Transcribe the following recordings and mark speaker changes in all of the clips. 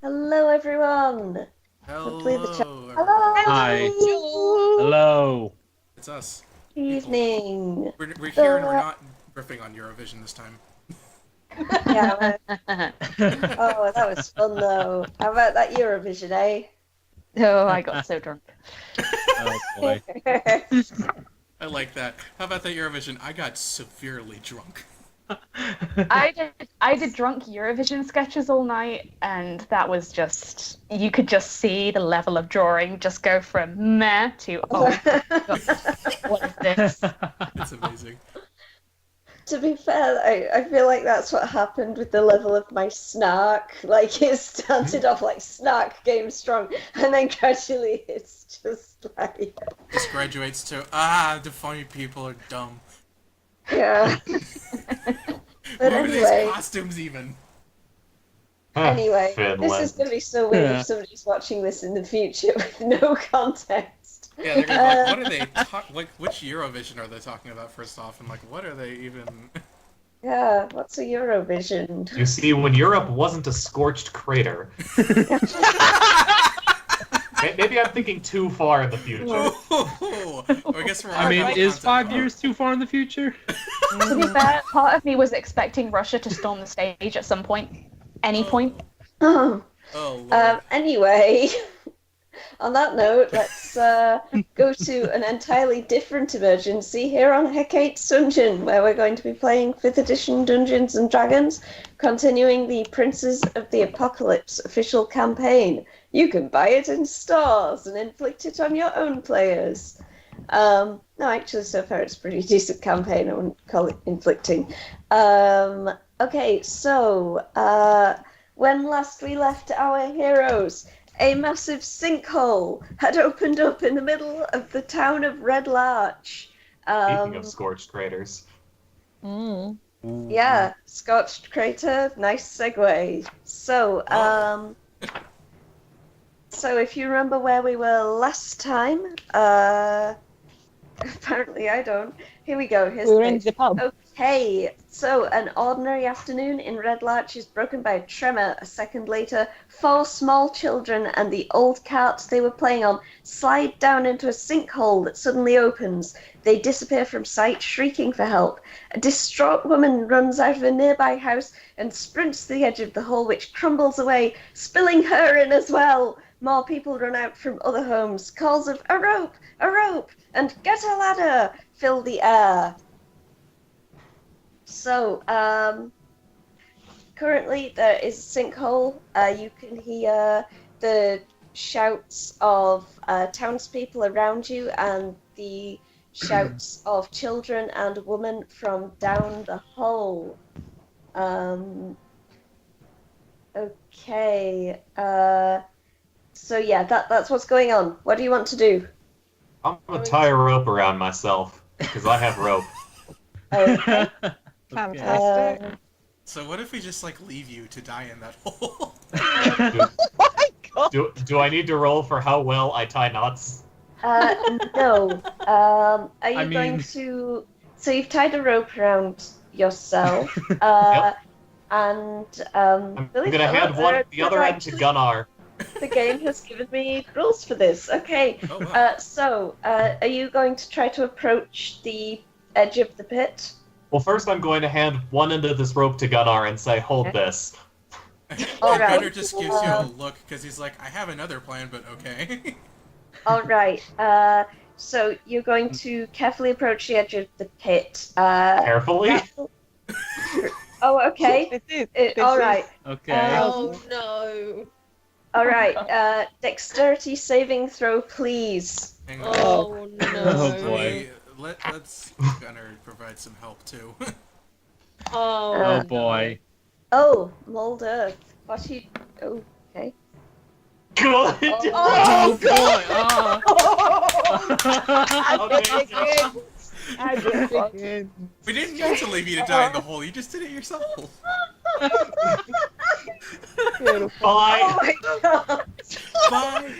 Speaker 1: Hello, everyone. Hopefully the chat.
Speaker 2: Hello,
Speaker 1: Hello.
Speaker 2: everybody.
Speaker 3: Hi. Hello.
Speaker 2: It's us. People.
Speaker 1: Evening.
Speaker 2: We're here and we're
Speaker 1: So,
Speaker 2: not riffing on Eurovision this time.
Speaker 1: yeah. Oh, that was fun though. How about that Eurovision, eh?
Speaker 4: Oh, I got so drunk.
Speaker 3: Oh boy.
Speaker 2: I like that. How about that Eurovision? I got severely drunk.
Speaker 4: I did drunk Eurovision sketches all night, and that was just you could just see the level of drawing just go from meh to oh my God, what is this?
Speaker 2: It's amazing.
Speaker 1: To be fair, I feel like that's what happened with the level of my snark. Like, it started off like snark game strong, and then gradually it's just like,
Speaker 2: This graduates to, the funny people are dumb.
Speaker 1: yeah. But
Speaker 2: What are these
Speaker 1: anyway,
Speaker 2: costumes even?
Speaker 1: this is
Speaker 5: Finland.
Speaker 1: going to be so weird
Speaker 3: Yeah.
Speaker 1: if somebody's watching this in the future with no context.
Speaker 2: Yeah, they're gonna be like, what are they like, which Eurovision are they talking about first off? And like, what are they even...
Speaker 1: Yeah, what's a Eurovision?
Speaker 5: You see, when Europe wasn't a scorched crater. Maybe I'm thinking too far in the future.
Speaker 2: Oh, I guess we're
Speaker 3: I mean,
Speaker 2: on
Speaker 3: is
Speaker 2: content.
Speaker 3: 5 years too far in the future?
Speaker 4: To be fair, part of me was expecting Russia to storm the stage at some point, any point.
Speaker 1: Oh,
Speaker 2: Oh, Lord.
Speaker 1: anyway, on that note, let's go to an entirely different emergency here on Hecate's Dungeon, where we're going to be playing 5th edition Dungeons and Dragons, continuing the Princes of the Apocalypse official campaign. You can buy it in stores and inflict it on your own players. No, actually, so far it's a pretty decent campaign. I wouldn't call it inflicting. Okay, so when last we left our heroes, a massive sinkhole had opened up in the middle of the town of Red Larch.
Speaker 5: Speaking of scorched craters.
Speaker 1: Yeah, scorched crater, nice segue. So, so if you remember where we were last time, apparently I don't. Here we go. Here's
Speaker 4: We were
Speaker 1: the
Speaker 4: in the pub.
Speaker 1: Okay, so an ordinary afternoon in Red Larch is broken by a tremor. A second later, 4 small children and the old cart they were playing on slide down into a sinkhole that suddenly opens. They disappear from sight, shrieking for help. A distraught woman runs out of a nearby house and sprints to the edge of the hole, which crumbles away, spilling her in as well. More people run out from other homes. Calls of a rope, and get a ladder fill the air. So, currently there is a sinkhole. You can hear the shouts of townspeople around you and the shouts of children and a woman from down the hole. Okay. So yeah, that's what's going on. What do you want to do?
Speaker 5: I'm gonna tie a rope around myself, because I have rope.
Speaker 1: Okay.
Speaker 4: Fantastic.
Speaker 2: So what if we just, like, leave you to die in that hole?
Speaker 5: Do I need to roll for how well I tie knots?
Speaker 1: No. Are you
Speaker 3: I
Speaker 1: going
Speaker 3: mean-
Speaker 1: to? So you've tied a rope around yourself,
Speaker 5: Yep.
Speaker 1: and
Speaker 5: I'm gonna hand the other end to Gunnar.
Speaker 1: The game has given me rules for this. Okay.
Speaker 2: Oh, wow.
Speaker 1: So, are you going to try to approach the edge of the pit?
Speaker 5: Well, first I'm going to hand one end of this rope to Gunnar and say, hold this.
Speaker 1: All right.
Speaker 2: Gunnar just gives you a look, because he's like, I have another plan, but okay.
Speaker 1: All right. So you're going to carefully approach the edge of the pit.
Speaker 5: Carefully?
Speaker 1: Oh, okay. All right.
Speaker 3: Okay.
Speaker 6: Oh no!
Speaker 1: All right. Dexterity saving throw, please.
Speaker 2: Hang on.
Speaker 6: Oh no!
Speaker 3: Oh, boy.
Speaker 2: Let's Gunnar provide some help, too.
Speaker 6: Oh,
Speaker 3: Oh
Speaker 6: no.
Speaker 3: boy.
Speaker 1: Oh, mold earth. What you? Oh, okay.
Speaker 5: Good!
Speaker 3: Oh boy.
Speaker 5: Okay.
Speaker 2: We didn't mean to leave you to die in the hole, you just did it yourself.
Speaker 5: Bye!
Speaker 1: Oh my god.
Speaker 2: Bye!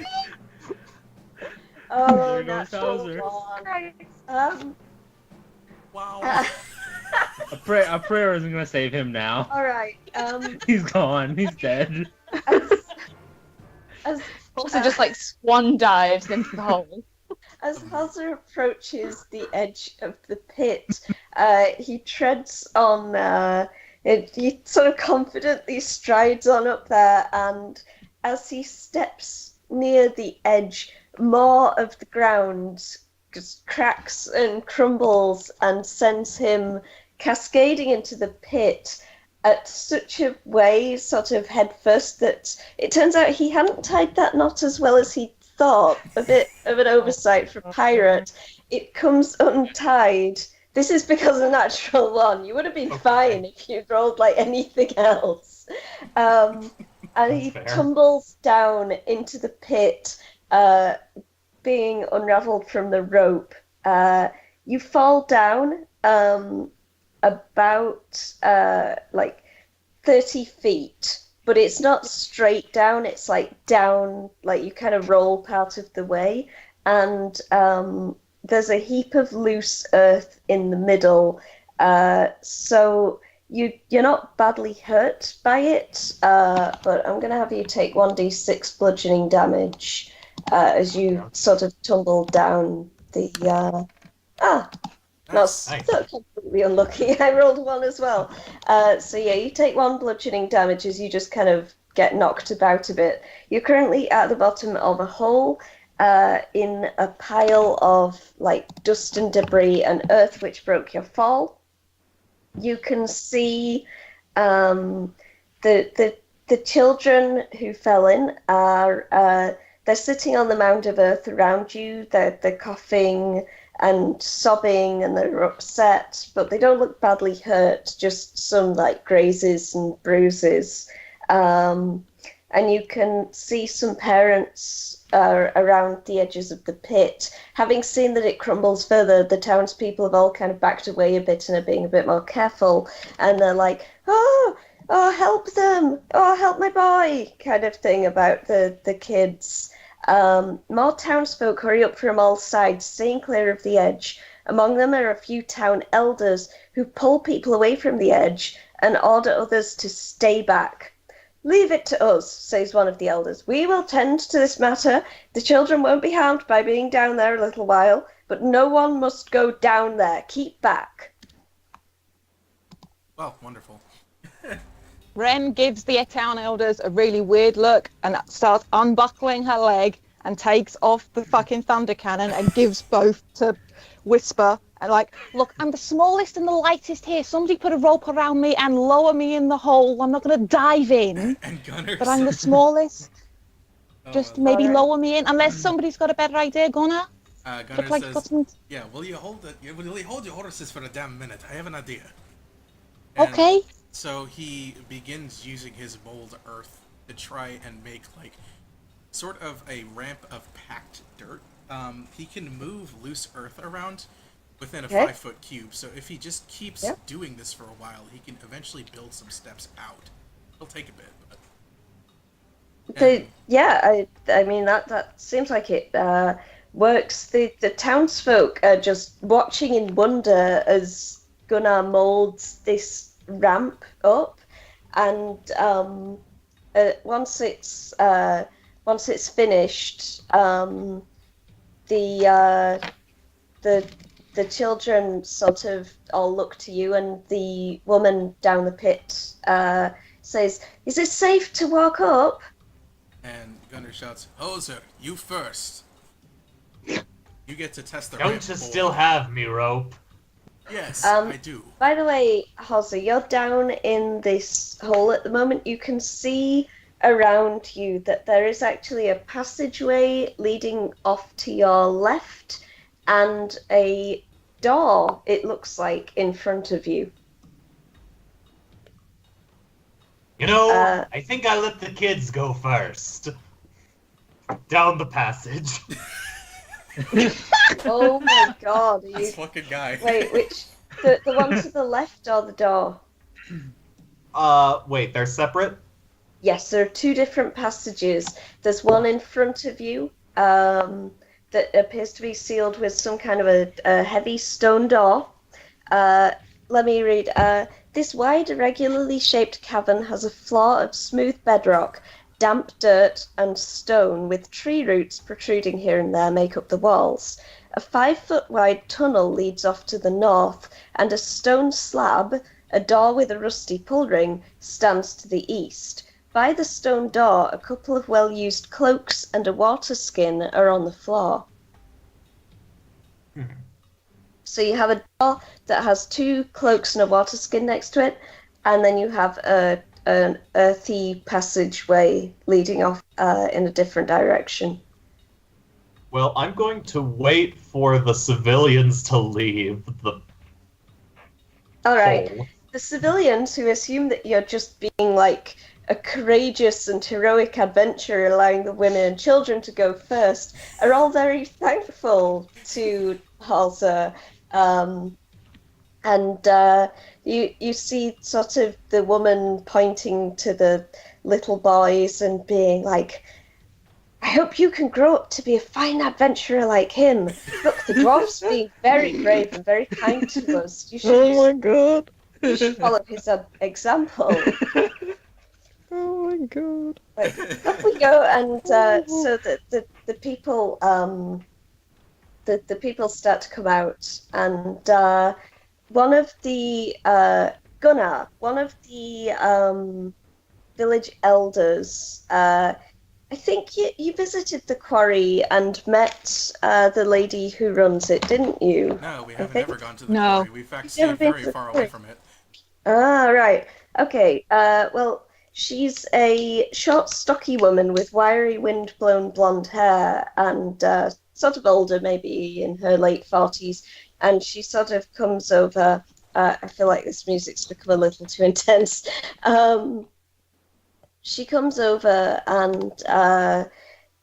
Speaker 1: Oh,
Speaker 3: There goes
Speaker 1: natural
Speaker 3: Hauser.
Speaker 1: one.
Speaker 2: Wow.
Speaker 3: A prayer isn't gonna save him now.
Speaker 1: All right.
Speaker 3: He's gone. He's dead.
Speaker 1: As
Speaker 4: Also, just like swan dives into the hole.
Speaker 1: As Hauser approaches the edge of the pit, he treads on. He sort of confidently strides on up there, and as he steps near the edge, more of the ground just cracks and crumbles and sends him cascading into the pit at such a way, sort of head first, that it turns out he hadn't tied that knot as well as he thought. A bit of an oversight for a pirate. It comes untied. This is because of natural one. You would have been fine if you'd rolled like anything else. And he tumbles down into the pit, being unraveled from the rope. You fall down about like 30 feet, but it's not straight down, it's like down, like you kind of roll part of the way, and there's a heap of loose earth in the middle, so you're not badly hurt by it, but I'm going to have you take 1d6 bludgeoning damage as you sort of tumble down the... Not completely unlucky. I rolled 1 as well. So yeah, you take 1 bludgeoning damage as you just kind of get knocked about a bit. You're currently at the bottom of a hole in a pile of like dust and debris and earth which broke your fall. You can see the children who fell in are they're sitting on the mound of earth around you. They're coughing and sobbing, and they're upset, but they don't look badly hurt, just some like grazes and bruises. And you can see some parents around the edges of the pit. Having seen that it crumbles further, the townspeople have all kind of backed away a bit and are being a bit more careful, and they're like, oh, help them, oh, help my boy, kind of thing about the kids. More townsfolk hurry up from all sides, staying clear of the edge. Among them are a few town elders who pull people away from the edge and order others to stay back. Leave it to us, says one of the elders. We will tend to this matter. The children won't be harmed by being down there a little while, but no one must go down there. Keep back.
Speaker 2: Well, wonderful.
Speaker 7: Ren gives the town elders a really weird look and starts unbuckling her leg and takes off the fucking thunder cannon and gives both to Whisper. And like, look, I'm the smallest and the lightest here. Somebody put a rope around me and lower me in the hole. I'm not going to dive in,
Speaker 2: And Gunnar.
Speaker 7: but I'm the smallest. Just maybe
Speaker 1: Alright.
Speaker 7: lower me in, unless somebody's got a better idea, Gunnar.
Speaker 2: Gunnar
Speaker 7: like
Speaker 2: says,
Speaker 7: got some...
Speaker 2: yeah, will you hold your horses for a damn minute? I have an idea. And
Speaker 7: Okay.
Speaker 2: so he begins using his mold earth to try and make like sort of a ramp of packed dirt. He can move loose earth around within a 5-foot cube. So if he just keeps doing this for a while, he can eventually build some steps out. It'll take a bit, but
Speaker 1: I mean that seems like it works. The townsfolk are just watching in wonder as Gunnar molds this ramp up, and once it's finished, the children sort of all look to you, and the woman down the pit says, "Is it safe to walk up?"
Speaker 2: And Gunnar shouts, "Hoser, you first. You get to test the
Speaker 5: Don't
Speaker 2: ramp
Speaker 5: you
Speaker 2: board."
Speaker 5: still have me rope?
Speaker 2: Yes, I do.
Speaker 1: By the way, Hozzy, you're down in this hole at the moment. You can see around you that there is actually a passageway leading off to your left and a door, it looks like, in front of you.
Speaker 5: You know, I think I let the kids go first. Down the passage.
Speaker 1: Oh my god, are you...
Speaker 2: This fucking guy.
Speaker 1: Wait, which... The one to the left or the door?
Speaker 5: Wait, they're separate?
Speaker 1: Yes, there are 2 different passages. There's one in front of you that appears to be sealed with some kind of a heavy stone door. Let me read. This wide, irregularly shaped cavern has a floor of smooth bedrock. damp dirt and stone with tree roots protruding here and there make up the walls. A 5-foot wide tunnel leads off to the north, and a stone slab, a door with a rusty pull ring, stands to the east. By the stone door, a couple of well-used cloaks and a water skin are on the floor. So you have a door that has 2 cloaks and a water skin next to it, and then you have an earthy passageway leading off in a different direction.
Speaker 5: Well, I'm going to wait for the civilians to leave the
Speaker 1: All right.
Speaker 5: hole.
Speaker 1: The civilians who assume that you're just being like a courageous and heroic adventurer, allowing the women and children to go first, are all very thankful to Halter. You see sort of the woman pointing to the little boys and being like, I hope you can grow up to be a fine adventurer like him. Look, the dwarf's being very brave and very kind to us. You should,
Speaker 7: god.
Speaker 1: you should follow his example.
Speaker 7: Oh my god.
Speaker 1: Right, up we go, and so the people the people start to come out, and one of the Gunnar, one of the village elders. I think you visited the quarry and met the lady who runs it, didn't you?
Speaker 2: No, we haven't
Speaker 1: Okay.
Speaker 2: ever gone to the
Speaker 7: No.
Speaker 2: quarry. We've
Speaker 1: never
Speaker 2: actually
Speaker 1: been
Speaker 2: very
Speaker 1: to the
Speaker 2: far
Speaker 1: quarry.
Speaker 2: away from it.
Speaker 1: Ah, right. Okay. Well, she's a short, stocky woman with wiry, wind-blown blonde hair and sort of older, maybe in her late 40s. And she sort of comes over. I feel like this music's become a little too intense. She comes over and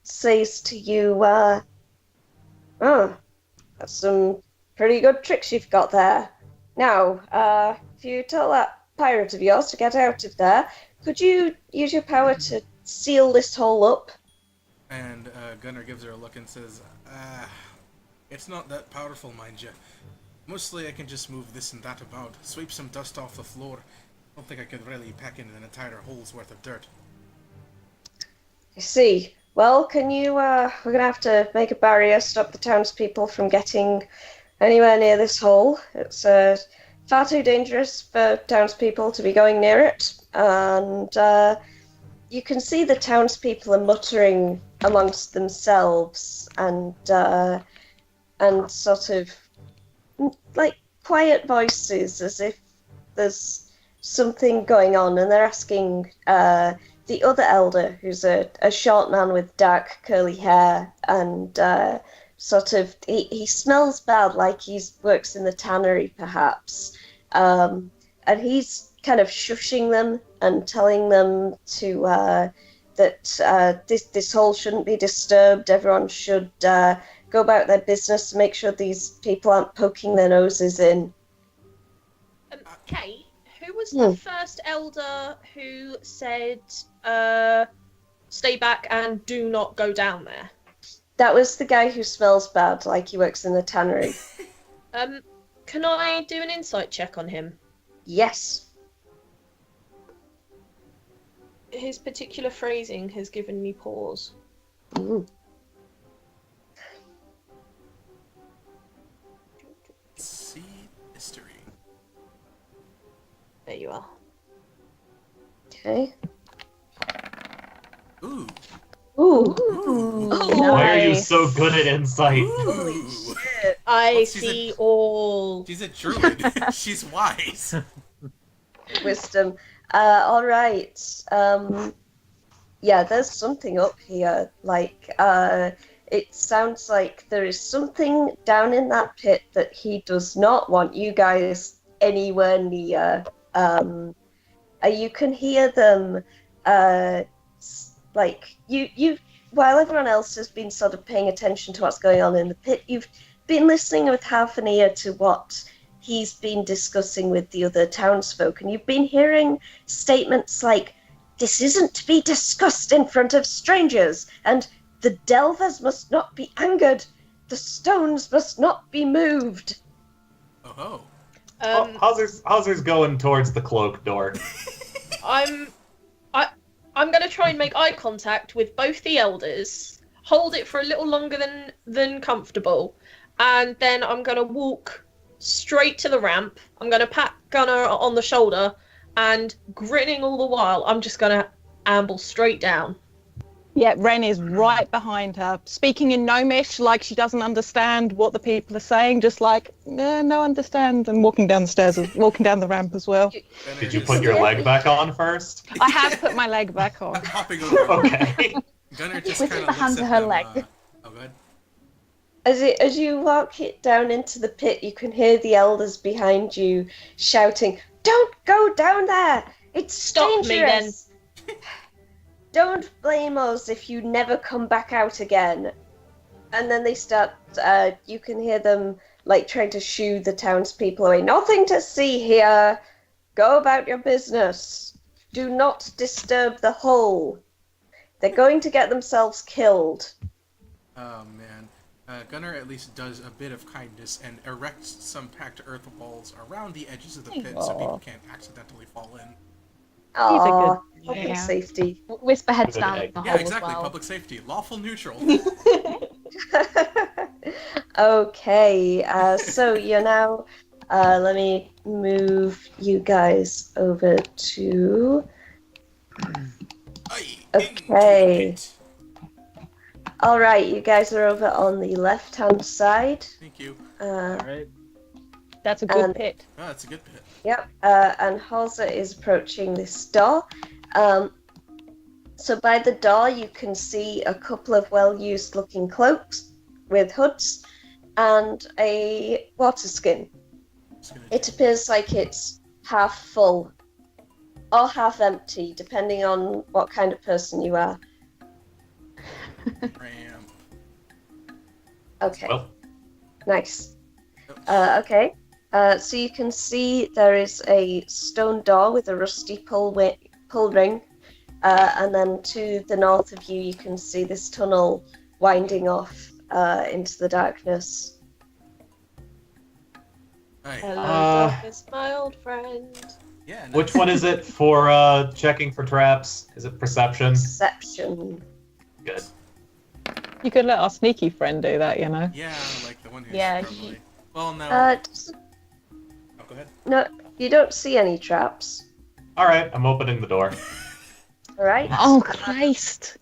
Speaker 1: says to you, oh, that's some pretty good tricks you've got there. Now, if you tell that pirate of yours to get out of there, could you use your power to seal this hole up?
Speaker 2: And Gunnar gives her a look and says, it's not that powerful, mind you. Mostly I can just move this and that about, sweep some dust off the floor. Don't think I could really pack in an entire hole's worth of dirt.
Speaker 1: I see. Well, can you, we're gonna have to make a barrier, stop the townspeople from getting anywhere near this hole. It's far too dangerous for townspeople to be going near it, and you can see the townspeople are muttering amongst themselves and sort of like quiet voices as if there's something going on, and they're asking the other elder, who's a short man with dark curly hair, and sort of he smells bad, like he works in the tannery perhaps, and he's kind of shushing them and telling them to that this hole shouldn't be disturbed. Everyone should go about their business to make sure these people aren't poking their noses in.
Speaker 6: Kate, who was the first elder who said, stay back and do not go down there?
Speaker 1: That was the guy who smells bad, like he works in the tannery.
Speaker 6: Can I do an insight check on him?
Speaker 1: Yes.
Speaker 6: His particular phrasing has given me pause.
Speaker 1: Ooh.
Speaker 2: See history.
Speaker 6: There you are.
Speaker 1: Okay.
Speaker 2: Ooh.
Speaker 1: Ooh.
Speaker 2: Ooh.
Speaker 5: Why are you
Speaker 4: Nice.
Speaker 5: so good at insight?
Speaker 2: Ooh.
Speaker 6: I
Speaker 2: Well, she's
Speaker 6: see
Speaker 2: a-
Speaker 6: all.
Speaker 2: She's a druid. She's wise.
Speaker 1: Wisdom. All right. Yeah, there's something up here. Like, it sounds like there is something down in that pit that he does not want you guys anywhere near. You can hear them, like, you, while everyone else has been sort of paying attention to what's going on in the pit, you've been listening with half an ear to what he's been discussing with the other townsfolk, and you've been hearing statements like, "This isn't to be discussed in front of strangers," and "The delvers must not be angered. The stones must not be moved."
Speaker 2: Oh
Speaker 5: Hauser's going towards the cloak door.
Speaker 6: I I'm going to try and make eye contact with both the elders, hold it for a little longer than comfortable, and then I'm going to walk straight to the ramp. I'm going to pat Gunnar on the shoulder, and grinning all the while, I'm just going to amble straight down.
Speaker 7: Yeah, Ren is right behind her, speaking in Gnomish like she doesn't understand what the people are saying, just like, no understand, and walking down the stairs, walking down the ramp as well.
Speaker 2: Gunnar
Speaker 5: Did you
Speaker 2: just-
Speaker 5: put your leg back on first?
Speaker 7: I have put my leg back on.
Speaker 2: hopping over?
Speaker 5: Okay.
Speaker 2: Gunnar just
Speaker 4: With
Speaker 2: kind
Speaker 4: her
Speaker 2: of
Speaker 4: hand
Speaker 2: looks
Speaker 4: to
Speaker 2: at
Speaker 4: her
Speaker 2: them,
Speaker 4: leg.
Speaker 2: Oh, good.
Speaker 1: As you walk it down into the pit, you can hear the elders behind you shouting, "Don't go down there! It's
Speaker 6: Stop me, then."
Speaker 1: dangerous! Don't blame us if you never come back out again." And then they start, you can hear them, like, trying to shoo the townspeople away. "Nothing to see here! Go about your business. Do not disturb the hull. They're going to get themselves killed."
Speaker 2: Oh man. Gunnar at least does a bit of kindness and erects some packed earth walls around the edges of the pit so people can't accidentally fall in.
Speaker 7: He's a
Speaker 1: Aww,
Speaker 7: good
Speaker 1: public
Speaker 4: Yeah.
Speaker 1: safety.
Speaker 4: Whisper heads
Speaker 5: Good
Speaker 4: down
Speaker 5: egg.
Speaker 4: the
Speaker 2: Yeah,
Speaker 4: hole
Speaker 2: exactly.
Speaker 4: as well.
Speaker 2: Public safety. Lawful neutral.
Speaker 1: Okay, so you're now. Let me move you guys over to.
Speaker 2: Aye,
Speaker 1: Okay.
Speaker 2: into the pit.
Speaker 1: All right, you guys are over on the left-hand side.
Speaker 2: Thank you.
Speaker 3: Alright.
Speaker 7: That's a good
Speaker 1: And-
Speaker 7: pit.
Speaker 2: Oh, that's a good pit.
Speaker 1: Yep, and Halza is approaching this door. So by the door, you can see a couple of well-used looking cloaks with hoods and a water skin.
Speaker 2: Just gonna
Speaker 1: It appears like it's half full or half empty, depending on what kind of person you are.
Speaker 2: ramp.
Speaker 1: Okay,
Speaker 5: Well,
Speaker 1: nice. Okay, so you can see there is a stone door with a rusty pull ring, and then to the north of you, you can see this tunnel winding off into the darkness.
Speaker 2: Aye.
Speaker 6: Hello, darkness, my old friend.
Speaker 2: Yeah. Nice.
Speaker 5: which one is it for checking for traps? Is it perception?
Speaker 1: Perception.
Speaker 5: Good.
Speaker 7: You could let our sneaky friend do that, you know.
Speaker 2: Yeah, like the one who's
Speaker 4: Yeah,
Speaker 2: probably. Well, no.
Speaker 1: Doesn't-
Speaker 2: Oh, go ahead.
Speaker 1: no, you don't see any traps.
Speaker 5: All right, I'm opening the door.
Speaker 1: All right.
Speaker 7: Oh, Christ.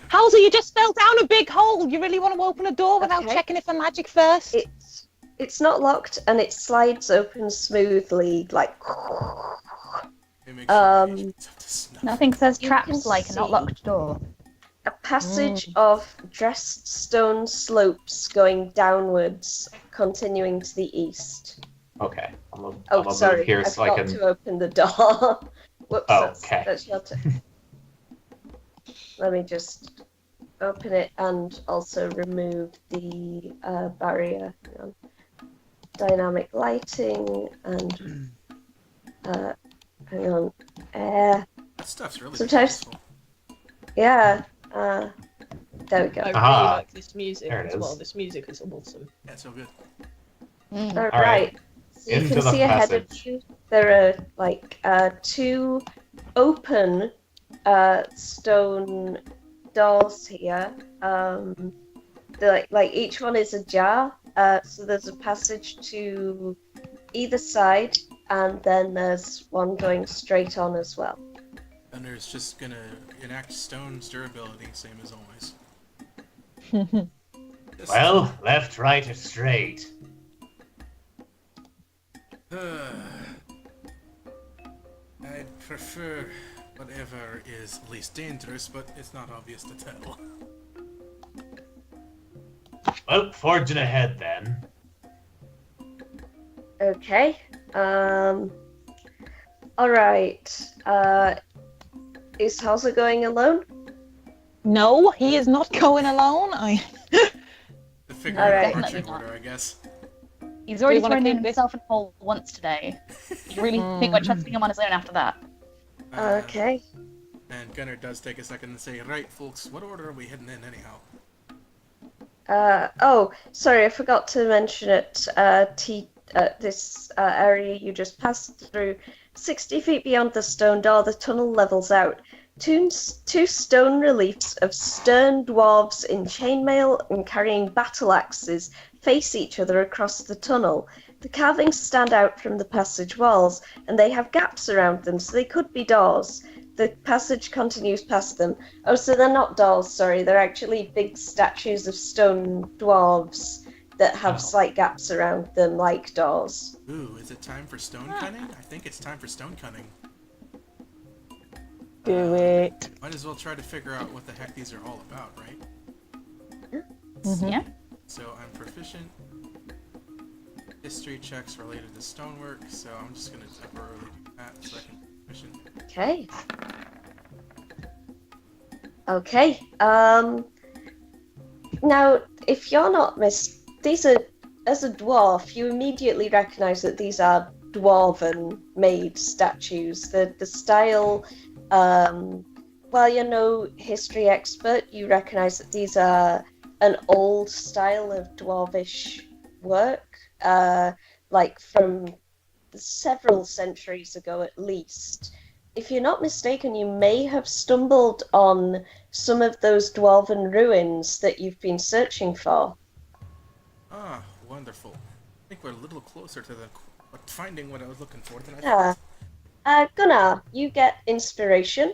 Speaker 7: Halsey, you just fell down a big hole. You really want to open a door without
Speaker 1: Okay.
Speaker 7: checking it for magic first?
Speaker 1: It's not locked, and it slides open smoothly, like.
Speaker 2: It makes sure it's up to snuff.
Speaker 4: Nothing says
Speaker 1: You can
Speaker 4: traps like a not
Speaker 1: see-
Speaker 4: locked door.
Speaker 1: A passage of dressed stone slopes going downwards, continuing to the east.
Speaker 5: Okay. I'm gonna
Speaker 1: Oh,
Speaker 5: move
Speaker 1: sorry,
Speaker 5: here
Speaker 1: I
Speaker 5: so I
Speaker 1: forgot
Speaker 5: can.
Speaker 1: to open the door. Whoops,
Speaker 5: Okay.
Speaker 1: that's your turn. Let me just open it and also remove the barrier. Hang on. Dynamic lighting and hang on, air.
Speaker 2: That stuff's really
Speaker 1: Sometimes-
Speaker 2: useful.
Speaker 1: Yeah. There we go.
Speaker 6: I really
Speaker 5: Aha.
Speaker 6: like this music
Speaker 5: There it
Speaker 6: as well.
Speaker 5: is.
Speaker 6: This music is awesome.
Speaker 2: Yeah, so good.
Speaker 4: Mm.
Speaker 1: All
Speaker 5: right.
Speaker 1: right. So you
Speaker 5: Into
Speaker 1: can
Speaker 5: the
Speaker 1: see ahead of
Speaker 5: passage.
Speaker 1: you. There are like two open stone doors here. They're like each one is ajar. So there's a passage to either side, and then there's one going straight on as well.
Speaker 2: Thunder's just gonna enact stone's durability, same as always. Just-
Speaker 5: Well, left, right, or straight.
Speaker 2: I'd prefer whatever is least dangerous, but it's not obvious to tell.
Speaker 5: Well, forging ahead then.
Speaker 1: Okay. All right. Is Halsa going alone?
Speaker 7: No, he is not going alone.
Speaker 2: The figure
Speaker 1: All
Speaker 2: of
Speaker 1: right.
Speaker 2: marching
Speaker 4: Definitely not.
Speaker 2: order, I guess.
Speaker 4: He's already
Speaker 7: wanna
Speaker 4: thrown
Speaker 7: keep
Speaker 4: in
Speaker 7: this-
Speaker 4: himself in a hole once today. You really think we're trusting him on his own after that?
Speaker 1: Okay.
Speaker 2: And Gunnar does take a second and say, "Right, folks, what order are we heading in anyhow?"
Speaker 1: Oh, sorry, I forgot to mention it. This area you just passed through, 60 feet beyond the stone door, the tunnel levels out. two stone reliefs of stern dwarves in chainmail and carrying battle axes face each other across the tunnel. The carvings stand out from the passage walls, and they have gaps around them, so they could be doors. The passage continues past them. Oh, so they're not doors, sorry. They're actually big statues of stone dwarves that have slight gaps around them, like doors.
Speaker 2: Ooh, is it time for stone cutting? I think it's time for stone cutting.
Speaker 7: Do it.
Speaker 2: Might as well try to figure out what the heck these are all about, right?
Speaker 4: Yeah.
Speaker 2: So I'm proficient. History checks related to stonework, so I'm just gonna temporarily do that so I can be proficient.
Speaker 1: Okay. Okay. Now, if you're not these are, as a dwarf, you immediately recognise that these are dwarven-made statues. The style, while you're no history expert, you recognise that these are an old style of dwarvish work, like from several centuries ago at least. If you're not mistaken, you may have stumbled on some of those dwarven ruins that you've been searching for.
Speaker 2: Ah, wonderful. I think we're a little closer to finding what I was looking for than I
Speaker 1: Yeah.
Speaker 2: thought.
Speaker 1: Gunnar, you get inspiration,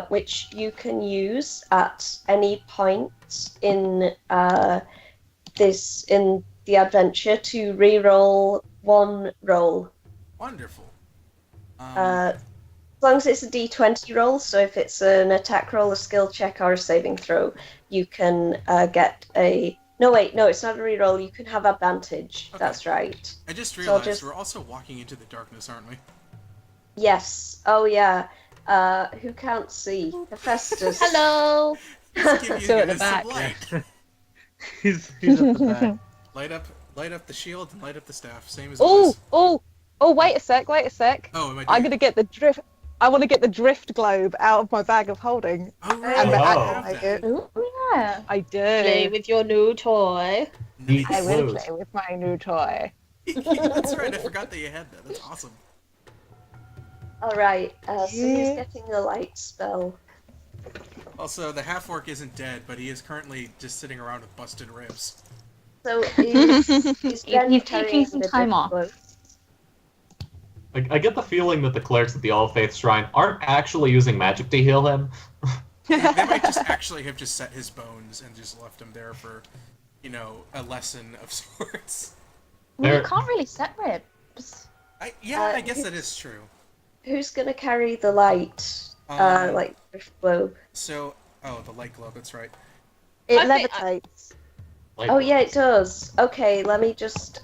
Speaker 1: which you can use at any point in the adventure to re-roll one roll.
Speaker 2: Wonderful.
Speaker 1: As long as it's a d20 roll, so if it's an attack roll, a skill check, or a saving throw, you can get a... No, wait, no, it's not a re-roll. You can have advantage.
Speaker 2: Okay.
Speaker 1: That's right.
Speaker 2: I just
Speaker 1: So
Speaker 2: realized we're also walking into the darkness, aren't we?
Speaker 1: Yes. Oh, yeah. Who can't see? Hephaestus.
Speaker 6: Hello.
Speaker 2: Let's give you
Speaker 7: So at the
Speaker 2: guys some
Speaker 7: back.
Speaker 2: light.
Speaker 3: He's at the back.
Speaker 2: Light up the shield and light up the staff, same as
Speaker 7: Oh,
Speaker 2: always.
Speaker 7: wait a sec.
Speaker 2: Oh, am I doing
Speaker 7: I'm gonna get the drift. I want to get the drift globe out of my bag of holding.
Speaker 2: Oh, right.
Speaker 7: And
Speaker 2: you have
Speaker 7: activate
Speaker 2: that.
Speaker 7: it.
Speaker 4: Ooh, yeah.
Speaker 7: I do.
Speaker 6: Play with your new toy.
Speaker 5: Neat
Speaker 7: I will
Speaker 5: flute.
Speaker 7: play with my new toy.
Speaker 2: That's right, I forgot that you had that. That's awesome.
Speaker 1: All right. So he's
Speaker 7: Yeah.
Speaker 1: getting the light spell.
Speaker 2: Also, the half-orc isn't dead, but he is currently just sitting around with busted ribs.
Speaker 1: So he's
Speaker 4: He's taking some time off.
Speaker 5: I get the feeling that the clerics at the All Faith Shrine aren't actually using magic to heal him.
Speaker 2: They might just actually have just set his bones and just left him there for, a lesson of sorts.
Speaker 4: Well, you
Speaker 5: There-
Speaker 4: can't really set ribs.
Speaker 2: I
Speaker 1: Uh,
Speaker 2: guess that is true.
Speaker 1: Who's gonna carry the light? Like drift globe.
Speaker 2: So, the light globe, that's right.
Speaker 1: It
Speaker 6: I think
Speaker 1: levitates.
Speaker 5: Like,
Speaker 1: Oh yeah, it does. Okay, let me just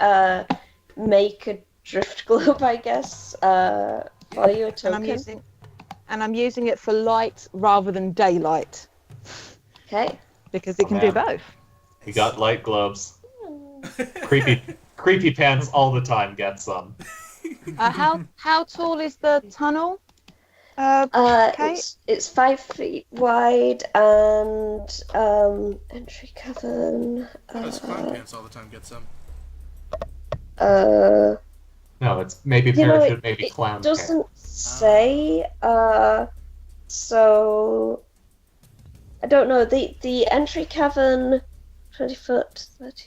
Speaker 1: make a drift globe, I guess. For you a token.
Speaker 7: And I'm using it for light rather than daylight
Speaker 1: Okay.
Speaker 7: because it
Speaker 5: Oh,
Speaker 7: can do
Speaker 5: man.
Speaker 7: both.
Speaker 5: we got light globes. Creepy pants all the time get some.
Speaker 7: How tall is the tunnel? Okay.
Speaker 1: It's 5 feet wide and entry cavern.
Speaker 2: Those clown pants all the time get some.
Speaker 5: No, it's maybe
Speaker 1: You know,
Speaker 5: parachute, maybe
Speaker 1: it
Speaker 5: clown.
Speaker 1: doesn't say. So I don't know. The entry cavern, 20 foot, 30.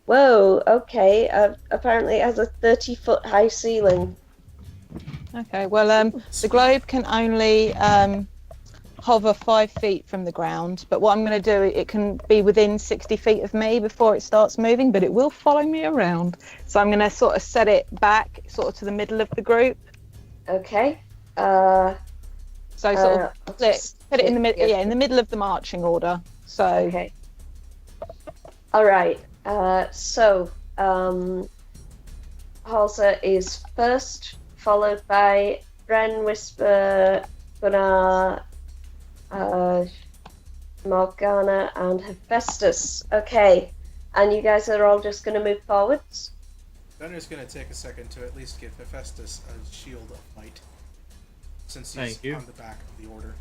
Speaker 1: Whoa. Okay. Apparently it has a 30-foot high ceiling.
Speaker 7: Okay. Well, the globe can only hover 5 feet from the ground, but what I'm going to do, it can be within 60 feet of me before it starts moving, but it will follow me around. So I'm going to sort of set it back, sort of to the middle of the group.
Speaker 1: Okay.
Speaker 7: So sort of
Speaker 1: I'll
Speaker 7: split,
Speaker 1: just-
Speaker 7: put it in the middle, in the middle of the marching order. So
Speaker 1: Okay. All right. So Halsa is first, followed by Ren, Whisper, Gunnar, Morgana, and Hephaestus. Okay. And you guys are all just going to move forwards?
Speaker 2: Gunner's gonna take a second to at least give Hephaestus a shield of light. Since he's
Speaker 3: Thank you.
Speaker 2: on the back of the order.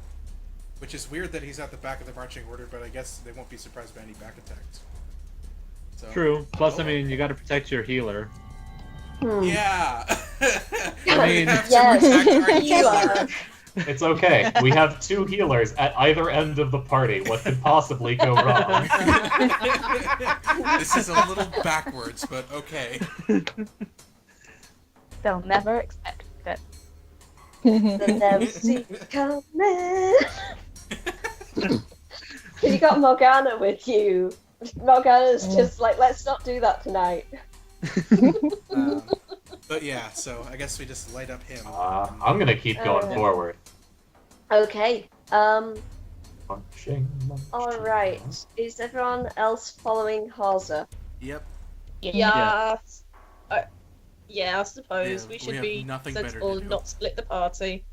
Speaker 2: Which is weird that he's at the back of the marching order, but I guess they won't be surprised by any back attacks. So,
Speaker 3: True. Plus, I
Speaker 2: Oh.
Speaker 3: mean, you got to protect your healer.
Speaker 1: Hmm.
Speaker 2: Yeah!
Speaker 3: I mean-
Speaker 2: we have to
Speaker 1: Yes.
Speaker 2: protect our
Speaker 1: Healer.
Speaker 2: healer.
Speaker 5: It's okay. We have 2 healers at either end of the party. What could possibly go wrong?
Speaker 2: This is a little backwards, but okay.
Speaker 4: They'll never expect it.
Speaker 1: The never see it coming. You got Morgana with you. Morgana's just like, let's not do that tonight.
Speaker 2: But yeah, so I guess we just light up him.
Speaker 5: I'm gonna keep going forward.
Speaker 1: Okay.
Speaker 5: Munching.
Speaker 1: All right. Is everyone else following Hauser?
Speaker 2: Yep.
Speaker 6: Yeah. Yeah, I suppose
Speaker 2: Yeah,
Speaker 6: we
Speaker 2: we
Speaker 6: should
Speaker 2: have
Speaker 6: be
Speaker 2: nothing better to
Speaker 6: sensible and
Speaker 2: do.
Speaker 6: not split the party.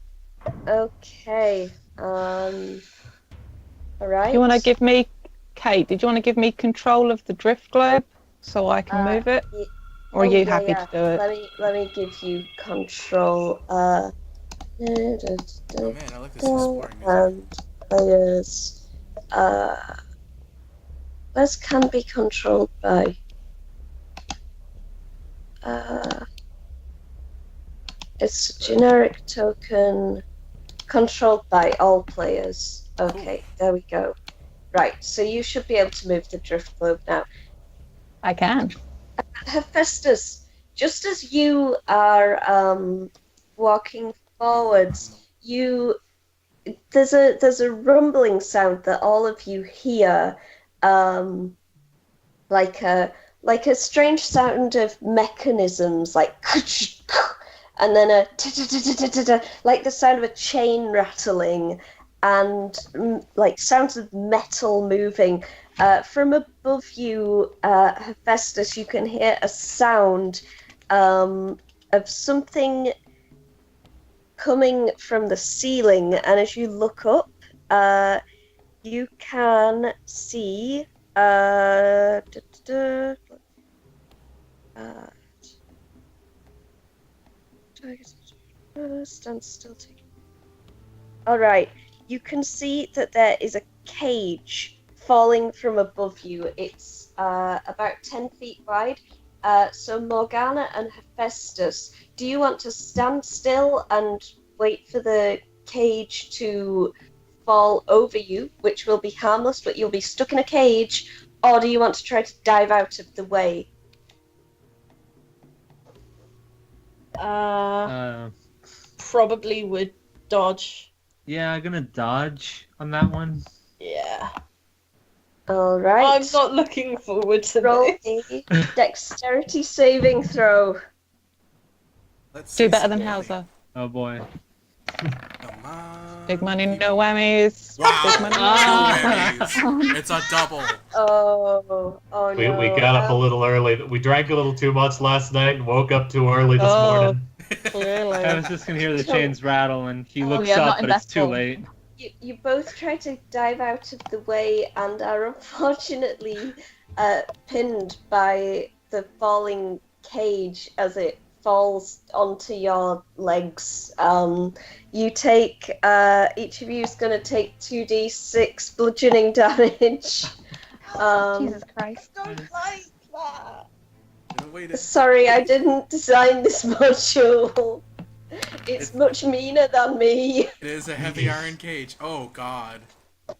Speaker 1: Okay. All right.
Speaker 7: You want to give me, Kate? Did you want to give me control of the drift globe so I can move it, or are you happy to do it?
Speaker 1: Let me give you control.
Speaker 2: Oh man, I like this exploring music.
Speaker 1: And players. Where's can be controlled by? It's a generic token controlled by all players. Okay, there we go. Right, so you should be able to move the drift globe now.
Speaker 7: I can.
Speaker 1: Hephaestus, just as you are walking forwards, there's a rumbling sound that all of you hear, like a strange sound of mechanisms, like, and then a like the sound of a chain rattling, and like sounds of metal moving. From above you, Hephaestus, you can hear a sound of something coming from the ceiling, and as you look up, you can see stand still. All right, you can see that there is a cage falling from above you. It's about 10 feet wide. So Morgana and Hephaestus, do you want to stand still and wait for the cage to fall over you, which will be harmless, but you'll be stuck in a cage, or do you want to try to dive out of the way?
Speaker 6: Probably would dodge.
Speaker 3: Yeah, I'm gonna dodge on that one.
Speaker 6: Yeah.
Speaker 1: All right.
Speaker 6: I'm not looking forward to
Speaker 1: Roll
Speaker 6: this.
Speaker 1: a dexterity saving throw.
Speaker 2: Let's
Speaker 7: Do
Speaker 2: see
Speaker 7: better than
Speaker 2: something.
Speaker 7: Hauser.
Speaker 3: Oh boy.
Speaker 2: Come on.
Speaker 7: Big money, no whammies.
Speaker 2: Wow,
Speaker 7: Big money.
Speaker 2: two whammies. It's a double.
Speaker 1: Oh no.
Speaker 5: We got up a little early. We drank a little too much last night and woke up too early this morning.
Speaker 7: Clearly.
Speaker 3: I was just gonna hear the chains rattle, and he looks
Speaker 4: yeah, I'm
Speaker 3: up,
Speaker 4: not
Speaker 3: but it's too
Speaker 4: invested.
Speaker 3: late.
Speaker 1: You both try to dive out of the way and are unfortunately pinned by the falling cage as it falls onto your legs. You take, each of you is going to take 2d6 bludgeoning damage.
Speaker 4: Jesus Christ.
Speaker 1: Don't like that.
Speaker 2: Wait,
Speaker 1: Sorry, I didn't design this module. It's much meaner than me.
Speaker 2: it is a heavy iron cage. Oh god.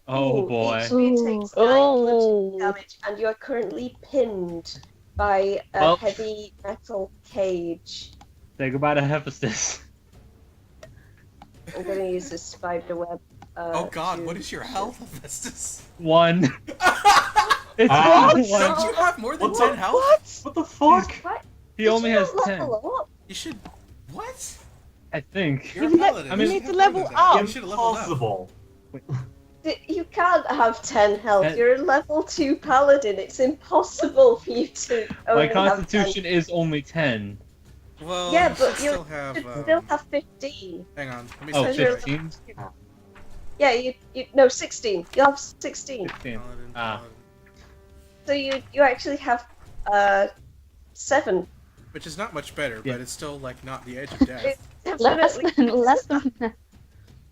Speaker 3: Oh
Speaker 1: Ooh,
Speaker 3: boy.
Speaker 1: Each of you takes 9 bludgeoning damage, and you are currently pinned by a
Speaker 3: Well.
Speaker 1: heavy metal cage.
Speaker 3: Say goodbye to Hephaestus.
Speaker 1: I'm going to use this spider web.
Speaker 2: Oh god,
Speaker 1: to-
Speaker 2: what is your health, Hephaestus?
Speaker 3: 1. It's
Speaker 5: Ah.
Speaker 3: only
Speaker 2: Don't
Speaker 3: 1.
Speaker 2: you have more than
Speaker 5: What
Speaker 2: 10
Speaker 5: the
Speaker 2: health?
Speaker 5: What the fuck?
Speaker 1: What?
Speaker 3: He
Speaker 1: Did
Speaker 3: only
Speaker 1: you
Speaker 3: has
Speaker 1: not
Speaker 3: 10.
Speaker 1: level up?
Speaker 2: You should. What?
Speaker 3: I think.
Speaker 2: You're a paladin.
Speaker 3: I mean-
Speaker 2: You
Speaker 3: You
Speaker 2: should
Speaker 7: need
Speaker 2: have
Speaker 7: to level
Speaker 2: more than that.
Speaker 7: up.
Speaker 2: You should have leveled up.
Speaker 5: Impossible.
Speaker 1: You can't have 10 health.
Speaker 3: Ten-
Speaker 1: You're a level 2 paladin. It's impossible for you to only
Speaker 3: My
Speaker 1: have
Speaker 3: constitution is only 10.
Speaker 2: Well,
Speaker 1: Yeah,
Speaker 2: you
Speaker 1: but
Speaker 2: should
Speaker 1: you
Speaker 2: still have.
Speaker 1: 10. You should still have 15.
Speaker 2: Hang on. Let me
Speaker 3: Oh,
Speaker 2: search
Speaker 1: you're-
Speaker 3: 15?
Speaker 1: Yeah, no, 16. You have 16.
Speaker 3: 15.
Speaker 2: Paladin,
Speaker 3: Ah.
Speaker 2: paladin.
Speaker 1: So you actually have 7.
Speaker 2: Which is not much better,
Speaker 3: Yeah.
Speaker 2: but it's still like not the edge of death.
Speaker 1: It's
Speaker 4: Less
Speaker 1: definitely
Speaker 4: than, less than.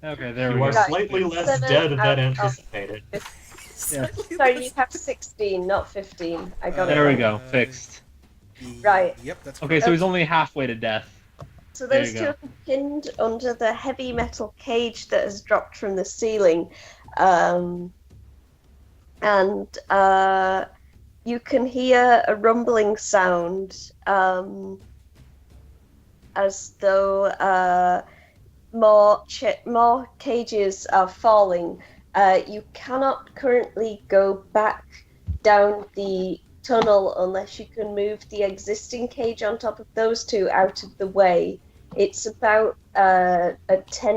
Speaker 3: Okay, there
Speaker 5: You
Speaker 3: we
Speaker 5: are
Speaker 3: go.
Speaker 1: Right.
Speaker 5: slightly less
Speaker 1: 7
Speaker 5: dead than
Speaker 1: out of-
Speaker 5: anticipated.
Speaker 3: Yeah.
Speaker 1: Sorry, you have 16, not 15. I got it.
Speaker 3: There we
Speaker 1: wrong.
Speaker 3: go. Fixed.
Speaker 1: Right.
Speaker 2: Yep, that's
Speaker 3: Okay, so he's only halfway to death.
Speaker 1: So
Speaker 3: There
Speaker 1: those
Speaker 3: you
Speaker 1: two
Speaker 3: go.
Speaker 1: are pinned under the heavy metal cage that has dropped from the ceiling. And you can hear a rumbling sound as though more cages are falling. You cannot currently go back down the tunnel unless you can move the existing cage on top of those two out of the way. It's about a 10